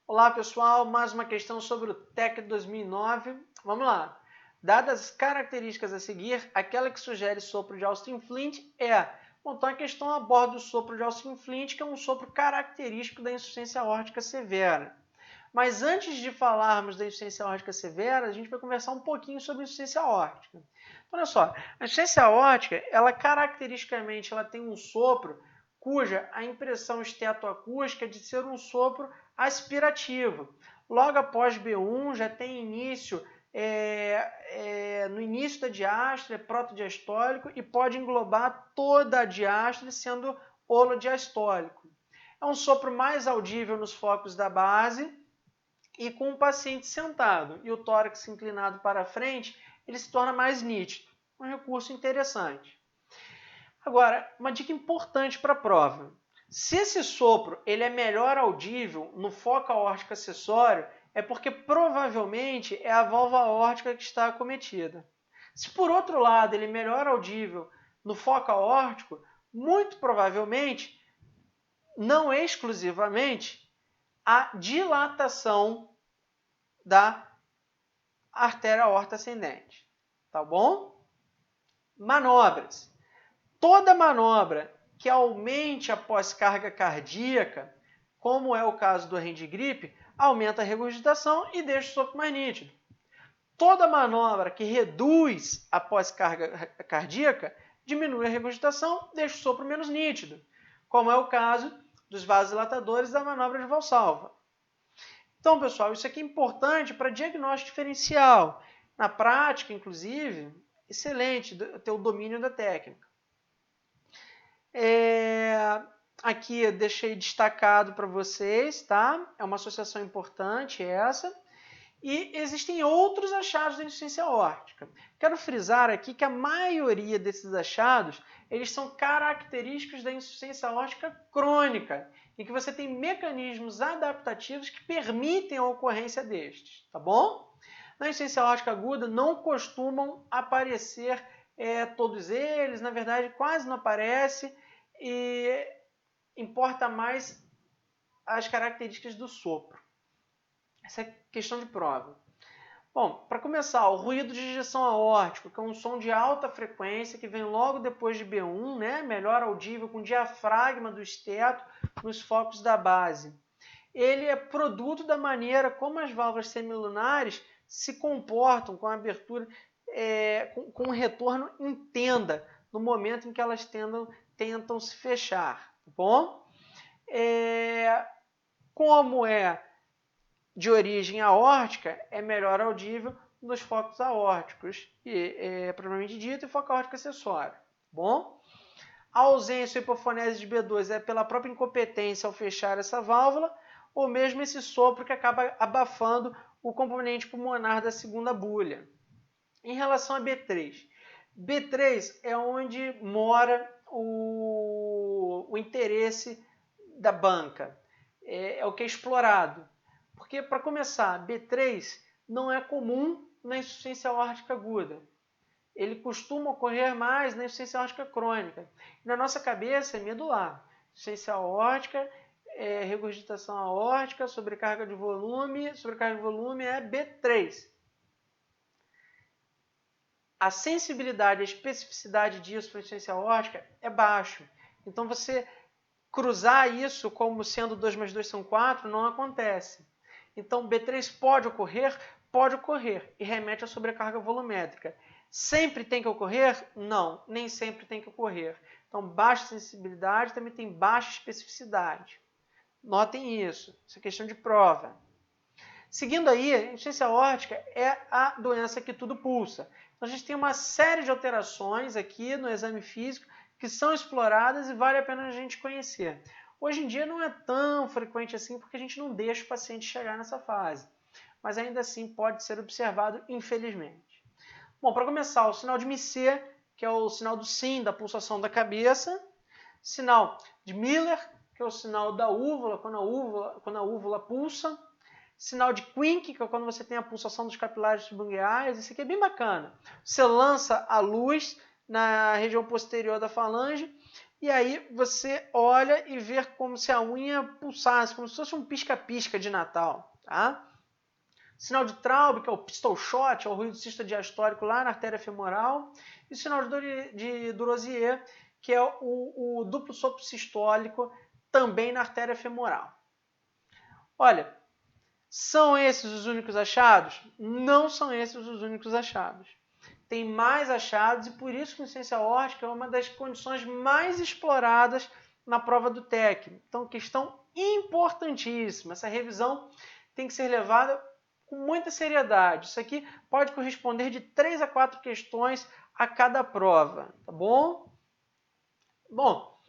Olá pessoal, mais uma questão sobre o TEC 2009. Vamos lá. Dadas as características a seguir, aquela que sugere sopro de Austin Flint é... Bom, então a questão aborda o sopro de Austin Flint, que é um sopro característico da insuficiência aórtica severa. Mas antes de falarmos da insuficiência aórtica severa, a gente vai conversar um pouquinho sobre insuficiência aórtica. Então, olha só, a insuficiência aórtica, ela caracteristicamente ela tem um sopro cuja a impressão estetoacústica é de ser um sopro aspirativo. Logo após B1 já tem início no início da diástole, protodiastólico e pode englobar toda a diástole, sendo holodiastólico. É um sopro mais audível nos focos da base e com o paciente sentado e o tórax inclinado para frente, ele se torna mais nítido. Um recurso interessante. Agora, uma dica importante para a prova. Se esse sopro ele é melhor audível no foco aórtico acessório, é porque provavelmente é a válvula aórtica que está acometida. Se por outro lado ele é melhor audível no foco aórtico, muito provavelmente, não exclusivamente, a dilatação da artéria aorta ascendente. Tá bom? Manobras. Toda manobra que aumente a pós-carga cardíaca, como é o caso do hand grip, aumenta a regurgitação e deixa o sopro mais nítido. Toda manobra que reduz a pós-carga cardíaca diminui a regurgitação, deixa o sopro menos nítido, como é o caso dos vasodilatadores da manobra de Valsalva. Então, pessoal, isso aqui é importante para diagnóstico diferencial. Na prática, inclusive, excelente ter o domínio da técnica. Aqui eu deixei destacado para vocês, tá? É uma associação importante essa. E existem outros achados da insuficiência aórtica. Quero frisar aqui que a maioria desses achados, eles são característicos da insuficiência aórtica crônica, em que você tem mecanismos adaptativos que permitem a ocorrência destes, tá bom? Na insuficiência aórtica aguda não costumam aparecer todos eles, na verdade quase não aparece, e importa mais as características do sopro. Essa é questão de prova. Bom, para começar, o ruído de ejeção aórtico, que é um som de alta frequência que vem logo depois de B1, né? Melhor audível com diafragma do esteto nos focos da base. Ele é produto da maneira como as válvulas semilunares se comportam com a abertura, com um retorno em tenda, no momento em que elas tentam se fechar. Tá bom? Como é de origem aórtica, é melhor audível nos focos aórticos, propriamente dito, e foco aórtico acessório. Bom? A ausência ou hipofonese de B2 é pela própria incompetência ao fechar essa válvula, ou mesmo esse sopro que acaba abafando o componente pulmonar da segunda bulha. Em relação a B3, B3 é onde mora o interesse da banca, é o que é explorado. Porque, para começar, B3 não é comum na insuficiência aórtica aguda. Ele costuma ocorrer mais na insuficiência aórtica crônica. Na nossa cabeça é medular. Insuficiência aórtica, regurgitação aórtica, sobrecarga de volume é B3. A sensibilidade, a especificidade disso para a insuficiência aórtica é baixo. Então, você cruzar isso como sendo 2 mais 2 são 4 não acontece. Então, B3 pode ocorrer e remete à sobrecarga volumétrica. Sempre tem que ocorrer? Não, nem sempre tem que ocorrer. Então, baixa sensibilidade também tem baixa especificidade. Notem isso, isso é questão de prova. Seguindo aí, a insuficiência aórtica é a doença que tudo pulsa. Então, a gente tem uma série de alterações aqui no exame físico que são exploradas e vale a pena a gente conhecer. Hoje em dia não é tão frequente assim porque a gente não deixa o paciente chegar nessa fase. Mas ainda assim pode ser observado, infelizmente. Bom, para começar, o sinal de Messier, que é o sinal do sim, da pulsação da cabeça. Sinal de Miller, que é o sinal da úvula, quando a úvula pulsa. Sinal de Quincke, que é quando você tem a pulsação dos capilares subungueais. Esse aqui é bem bacana. Você lança a luz na região posterior da falange e aí você olha e vê como se a unha pulsasse, como se fosse um pisca-pisca de Natal, tá? Sinal de Traube, que é o pistol shot, é o ruído sistodiastólico lá na artéria femoral, e o sinal de Durozier, que é o duplo sopro sistólico, também na artéria femoral. Olha, são esses os únicos achados? Não são esses os únicos achados. Tem mais achados e por isso que a insuficiência aórtica é uma das condições mais exploradas na prova do TEC. Então, questão importantíssima. Essa revisão tem que ser levada com muita seriedade. Isso aqui pode corresponder de 3 a 4 questões a cada prova, tá bom? Bom,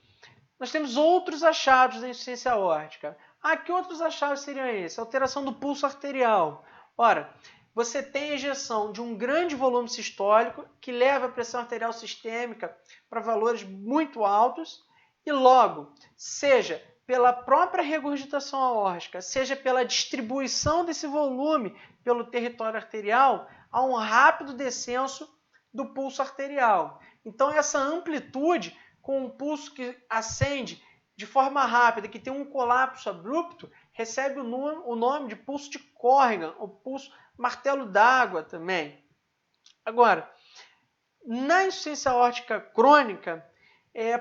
nós temos outros achados da insuficiência aórtica. Que outros achados seriam esses? Alteração do pulso arterial. Ora, você tem a ejeção de um grande volume sistólico que leva a pressão arterial sistêmica para valores muito altos e logo, seja pela própria regurgitação aórtica, seja pela distribuição desse volume pelo território arterial, há um rápido descenso do pulso arterial. Então, essa amplitude com um pulso que ascende de forma rápida, que tem um colapso abrupto, recebe o nome de pulso de Corrigan, ou pulso martelo d'água também. Agora, na insuficiência aórtica crônica,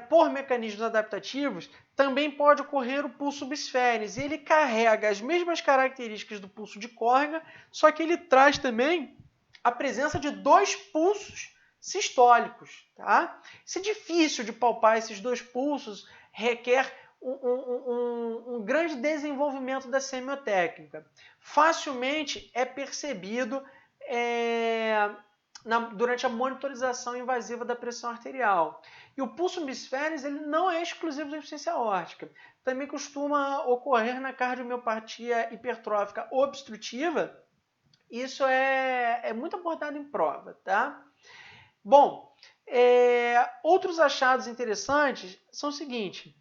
por mecanismos adaptativos, também pode ocorrer o pulso bisféreis. E ele carrega as mesmas características do pulso de Corrigan, só que ele traz também a presença de 2 pulsos sistólicos. Tá? Isso é difícil de palpar esses 2 pulsos, requer um grande desenvolvimento da semiotécnica. Facilmente é percebido durante a monitorização invasiva da pressão arterial. E o pulso bisféreis ele não é exclusivo da insuficiência aórtica. Também costuma ocorrer na cardiomiopatia hipertrófica obstrutiva. Isso é muito abordado em prova, tá? Bom, outros achados interessantes são o seguinte.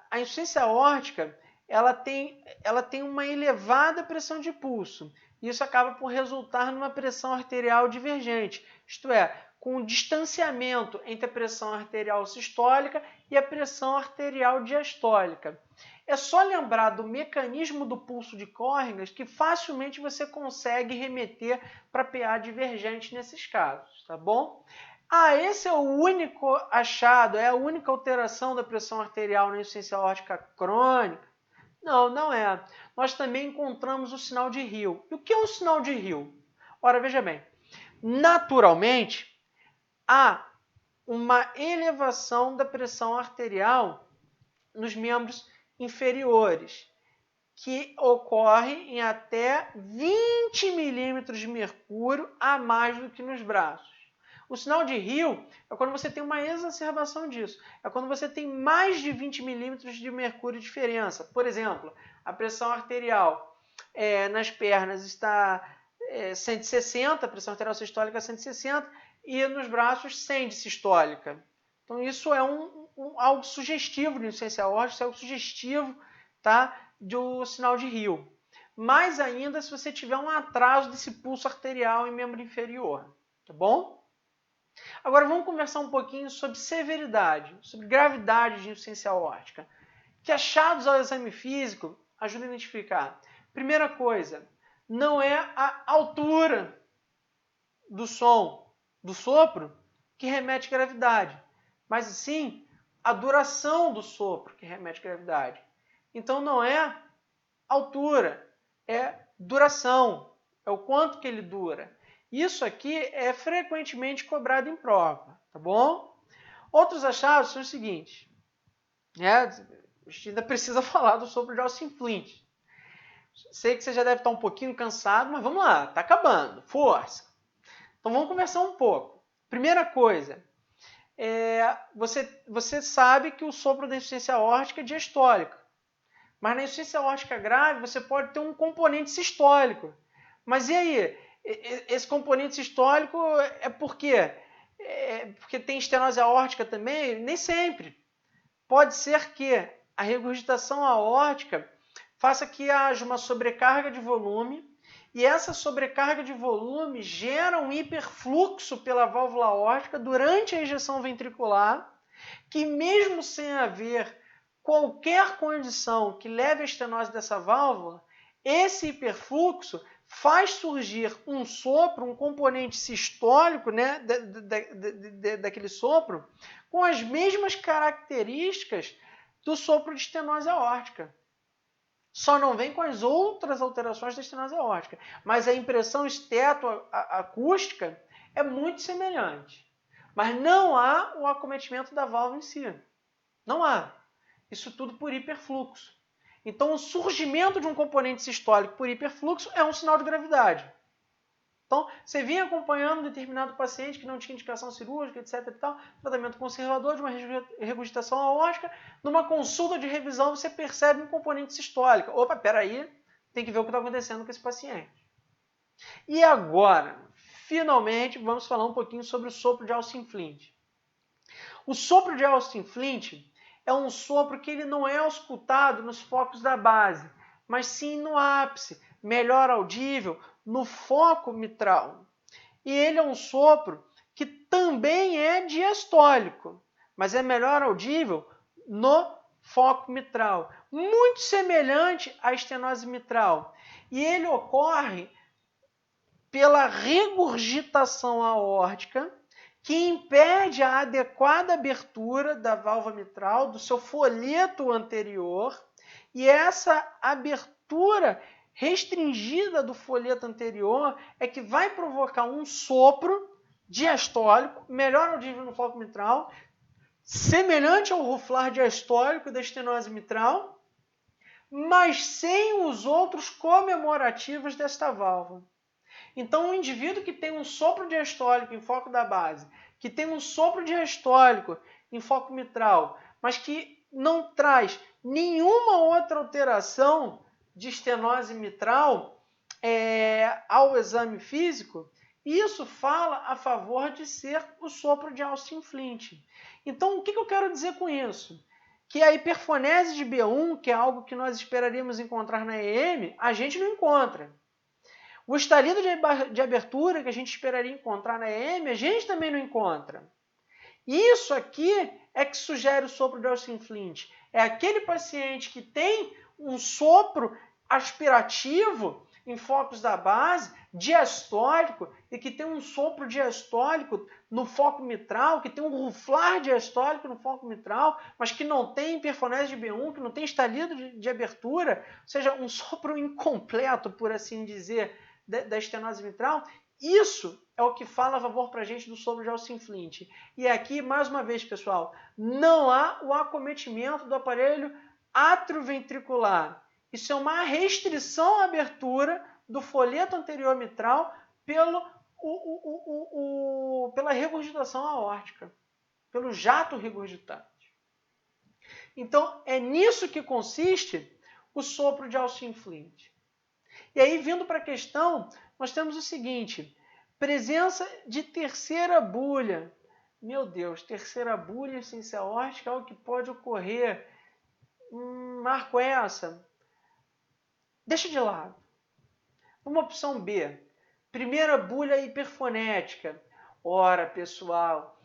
A insuficiência aórtica ela tem uma elevada pressão de pulso. Isso acaba por resultar numa pressão arterial divergente, isto é, com um distanciamento entre a pressão arterial sistólica e a pressão arterial diastólica. É só lembrar do mecanismo do pulso de Corrigan que facilmente você consegue remeter para PA divergente nesses casos, tá bom? Esse é o único achado, é a única alteração da pressão arterial na insuficiência aórtica crônica? Não, não é. Nós também encontramos o sinal de Hill. E o que é o sinal de Hill? Ora, veja bem, naturalmente, há uma elevação da pressão arterial nos membros inferiores, que ocorre em até 20 milímetros de mercúrio a mais do que nos braços. O sinal de Hill é quando você tem uma exacerbação disso. É quando você tem mais de 20 milímetros de mercúrio de diferença. Por exemplo, a pressão arterial nas pernas está 160, a pressão arterial sistólica 160, e nos braços 100 de sistólica. Então isso é algo sugestivo de insuficiência aórtica, isso é algo sugestivo, tá, do sinal de Hill. Mais ainda se você tiver um atraso desse pulso arterial em membro inferior. Tá bom? Agora vamos conversar um pouquinho sobre severidade, sobre gravidade de insuficiência aórtica. Que achados ao exame físico ajudam a identificar? Primeira coisa, não é a altura do som, do sopro, que remete à gravidade, mas sim a duração do sopro que remete à gravidade. Então não é altura, é duração, é o quanto que ele dura. Isso aqui é frequentemente cobrado em prova, tá bom? Outros achados são os seguintes. A gente ainda precisa falar do sopro de Austin Flint. Sei que você já deve estar um pouquinho cansado, mas vamos lá, está acabando, força. Então vamos conversar um pouco. Primeira coisa, você sabe que o sopro da insuficiência aórtica é diastólico. Mas na insuficiência aórtica grave você pode ter um componente sistólico. Mas e aí? Esse componente sistólico é por quê? Porque tem estenose aórtica também? Nem sempre. Pode ser que a regurgitação aórtica faça que haja uma sobrecarga de volume e essa sobrecarga de volume gera um hiperfluxo pela válvula aórtica durante a ejeção ventricular que mesmo sem haver qualquer condição que leve à estenose dessa válvula, esse hiperfluxo faz surgir um sopro, um componente sistólico, né, daquele sopro, com as mesmas características do sopro de estenose aórtica. Só não vem com as outras alterações da estenose aórtica, mas a impressão esteto-acústica é muito semelhante. Mas não há o acometimento da válvula em si. Não há. Isso tudo por hiperfluxo. Então, o surgimento de um componente sistólico por hiperfluxo é um sinal de gravidade. Então, você vinha acompanhando um determinado paciente que não tinha indicação cirúrgica, etc. e tal, tratamento conservador de uma regurgitação aórtica, numa consulta de revisão você percebe um componente sistólico. Opa, peraí, tem que ver o que está acontecendo com esse paciente. E agora, finalmente, vamos falar um pouquinho sobre o sopro de Austin Flint. O sopro de Austin Flint é um sopro que ele não é auscultado nos focos da base, mas sim no ápice, melhor audível, no foco mitral. E ele é um sopro que também é diastólico, mas é melhor audível no foco mitral. Muito semelhante à estenose mitral. E ele ocorre pela regurgitação aórtica, que impede a adequada abertura da válvula mitral, do seu folheto anterior, e essa abertura restringida do folheto anterior é que vai provocar um sopro diastólico, melhor audível no foco mitral, semelhante ao ruflar diastólico da estenose mitral, mas sem os outros comemorativos desta válvula. Então, um indivíduo que tem um sopro diastólico em foco da base, que tem um sopro diastólico em foco mitral, mas que não traz nenhuma outra alteração de estenose mitral ao exame físico, isso fala a favor de ser o sopro de Austin Flint. Então, o que eu quero dizer com isso? Que a hiperfonese de B1, que é algo que nós esperaríamos encontrar na EM, a gente não encontra. O estalido de abertura que a gente esperaria encontrar na EM, a gente também não encontra. Isso aqui é que sugere o sopro de Austin Flint. É aquele paciente que tem um sopro aspirativo em focos da base, diastólico, e que tem um sopro diastólico no foco mitral, que tem um ruflar diastólico no foco mitral, mas que não tem hiperfonese de B1, que não tem estalido de abertura, ou seja, um sopro incompleto, por assim dizer, da estenose mitral. Isso é o que fala a favor para a gente do sopro de Austin Flint. E aqui, mais uma vez, pessoal, não há o acometimento do aparelho atrioventricular. Isso é uma restrição à abertura do folheto anterior mitral pela regurgitação aórtica, pelo jato regurgitante. Então, é nisso que consiste o sopro de Austin Flint. E aí, vindo para a questão, nós temos o seguinte: presença de terceira bulha. Meu Deus, terceira bulha em ciência aórtica é algo que pode ocorrer. Marco essa. Deixa de lado. Uma opção B. Primeira bulha hiperfonética. Ora, pessoal,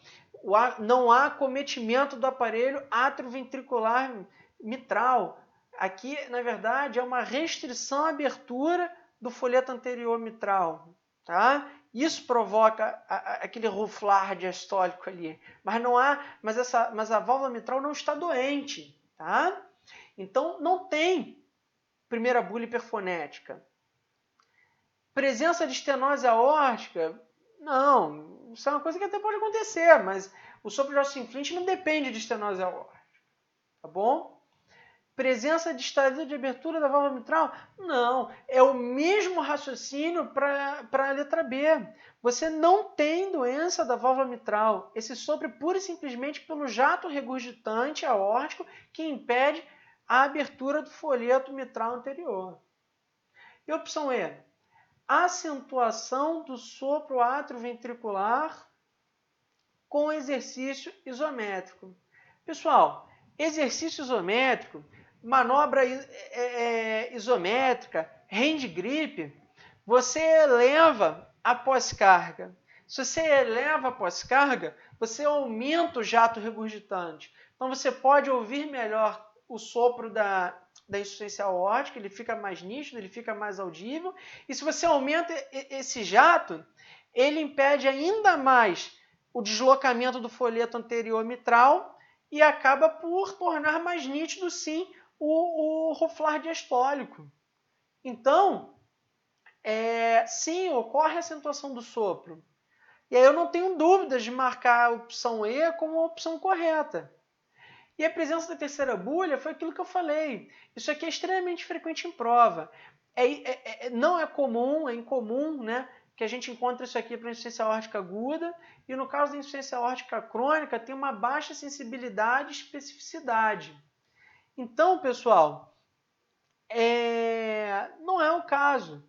não há acometimento do aparelho atrioventricular mitral. Aqui, na verdade, é uma restrição à abertura do folheto anterior mitral. Tá? Isso provoca aquele ruflar diastólico ali. Mas a válvula mitral não está doente. Tá? Então, não tem primeira bulha hiperfonética. Presença de estenose aórtica? Não. Isso é uma coisa que até pode acontecer, mas o sopro de Austin Flint não depende de estenose aórtica. Tá bom? Presença de estalido de abertura da válvula mitral? Não. É o mesmo raciocínio para a letra B. Você não tem doença da válvula mitral. Esse sopro é pura e simplesmente pelo jato regurgitante aórtico que impede a abertura do folheto mitral anterior. E a opção E? Acentuação do sopro atrioventricular com exercício isométrico. Pessoal, exercício isométrico, manobra isométrica, hand grip, você eleva a pós-carga. Se você eleva a pós-carga, você aumenta o jato regurgitante. Então você pode ouvir melhor o sopro da insuficiência aórtica, ele fica mais nítido, ele fica mais audível. E se você aumenta esse jato, ele impede ainda mais o deslocamento do folheto anterior mitral e acaba por tornar mais nítido, sim, o ruflar diastólico. Então, sim, ocorre a acentuação do sopro. E aí eu não tenho dúvidas de marcar a opção E como a opção correta. E a presença da terceira bulha foi aquilo que eu falei. Isso aqui é extremamente frequente em prova. Não é comum, é incomum, né, que a gente encontre isso aqui para insuficiência aórtica aguda. E no caso da insuficiência aórtica crônica, tem uma baixa sensibilidade e especificidade. Então, pessoal, não é o caso.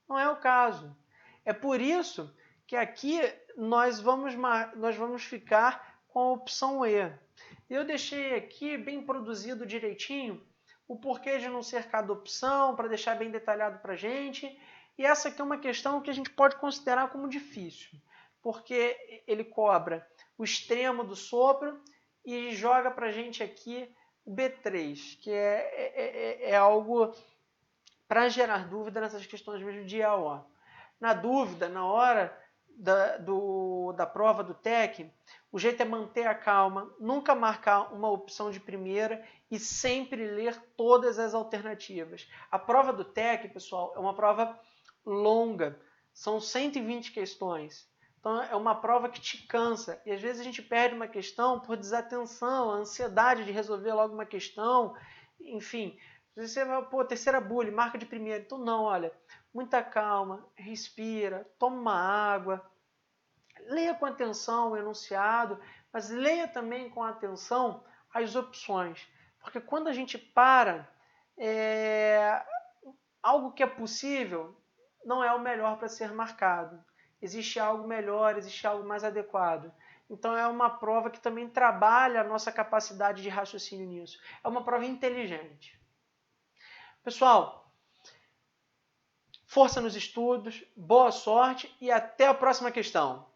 Não é o caso. É por isso que aqui nós vamos ficar com a opção E. Eu deixei aqui bem produzido direitinho o porquê de não ser cada opção, para deixar bem detalhado para a gente. E essa aqui é uma questão que a gente pode considerar como difícil, porque ele cobra o extremo do sopro e joga para a gente aqui o B3, que é algo para gerar dúvida nessas questões mesmo de AO. Na dúvida, na hora da prova do TEC, o jeito é manter a calma, nunca marcar uma opção de primeira e sempre ler todas as alternativas. A prova do TEC, pessoal, é uma prova longa, são 120 questões. Então é uma prova que te cansa e às vezes a gente perde uma questão por desatenção, a ansiedade de resolver logo uma questão, enfim. Você vai, pô, terceira bulha, marca de primeira. Então não, olha, muita calma, respira, toma uma água, leia com atenção o enunciado, mas leia também com atenção as opções. Porque quando a gente para, algo que é possível não é o melhor para ser marcado. Existe algo melhor, existe algo mais adequado. Então é uma prova que também trabalha a nossa capacidade de raciocínio nisso. É uma prova inteligente. Pessoal, força nos estudos, boa sorte e até a próxima questão.